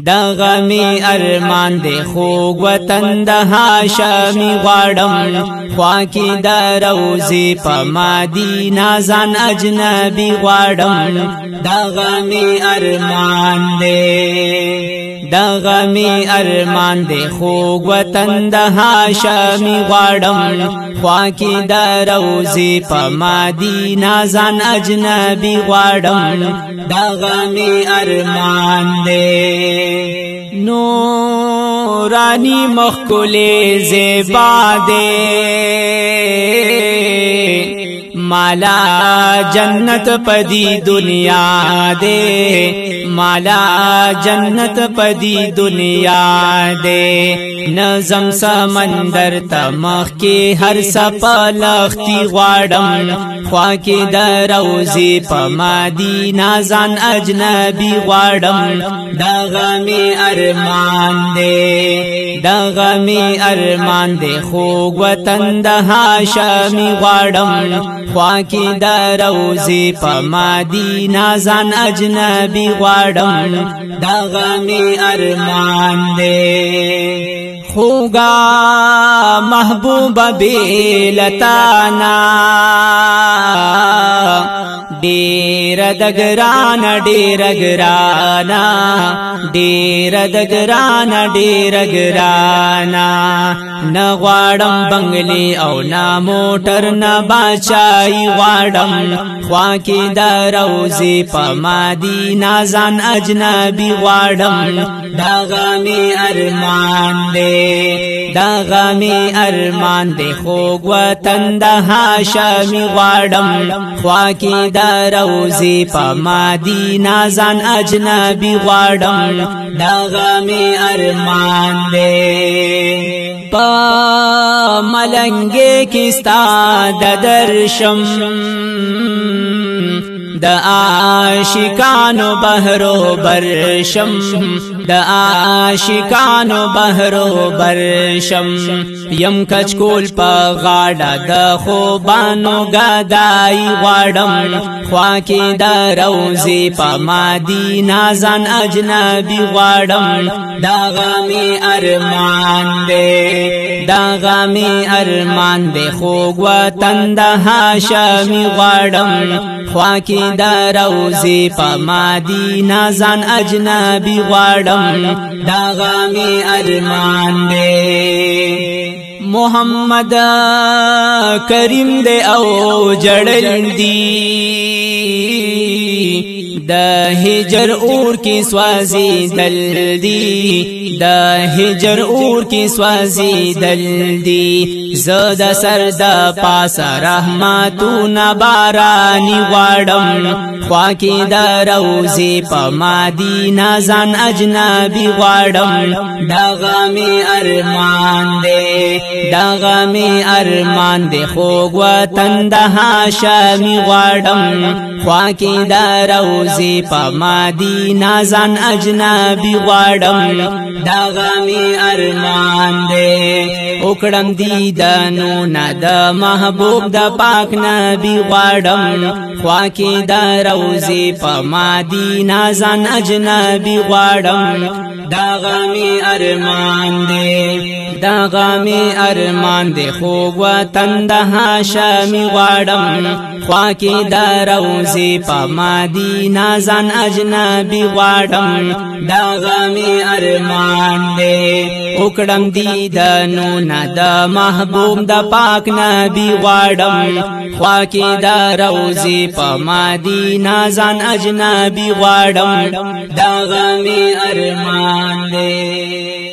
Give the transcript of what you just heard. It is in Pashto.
دغه می ارمان دی خوږ وطن د هاشمي غواړم خوا کې د روزي په مدینه ځان اجنبي غواړم دغه می ارمان دی دغه می ارمان دی خوږ وطن د هاشمي غواړم خوا کې د روزي په مدینه ځان اجنبي غواړم دغه می ارمان دی نورانی مخکلی زیبا دے مالا جنت پدی دنیا دے مالا جنت پدی دنیا دے نظم سمندر تمخ کی ہر سپلختی غواړم خوا کی د روزی په مدینه ځان اجنبی غواړم دغه می ارمان دے دغه می ارمان دے خوږ وطن د هاشمي غواړم خوا کی د روزی په مدینه ځان اجنبی غواړم دغه می ارمان دے خوگا محبوب بیلتانا ډیر دګران ډیر ګرانا ډیر دګران ډیر ګرانا نغواړم بنگلی او نا موټر نه بچای غواړم خوا کې د روزي په مدینه ځان اجنبي غواړم دغه می ارمان دی دغه می ارمان دی خوږ وطن د هاشمي غواړم خوا کې د روزي په مدینه ځان اجنبي غواړم دغه می ارمان دی په ملنګې کې ستا د درشم د عاشقانو بهرو برشم د عاشقانو بهرو برشم یم کچکول په غاړه د خوبانو غدای غواړم خوا کې د روزي په مدینه ځان اجنبي غواړم دغه می ارمان دی دغه می ارمان دی خوږ وطن د هاشمي غواړم خوا کې د روزي په مدینه ځان اجنبي غواړم دغه می ارمان دی محمد کریم دے او جڑل دی دا ہجر اور کی سوازی دل دی دا ہجر اور کی سوازی دل دی زد سر دا پاس رحمتونا بارانی غواړم خوا کی دا روزی پا مدینه ځان اجنبی غواړم دغه می ارمان دی دغه می ارمان دی خوږ وطن د هاشمي غواړم خوا کی دا روزي په مدینه ځان اجنبي غواړم دغه می ارمان دی وکړم دیدنو نه د محبوب د پاک نبی غواړم خوا کی دا روزي په مدینه ځان اجنبي غواړم دغه می ارمان دی دغه می ارمان دی خوږ وطن د هاشمي غواړم خوا کې د روزي په مدینه ځان اجنبي غواړم دغه می ارمان دی وکړم دیدنو نه د محبوب د پاک نبی غواړم خوا کې د روزي په مدینه ځان اجنبي غواړم دغه می ارمان دی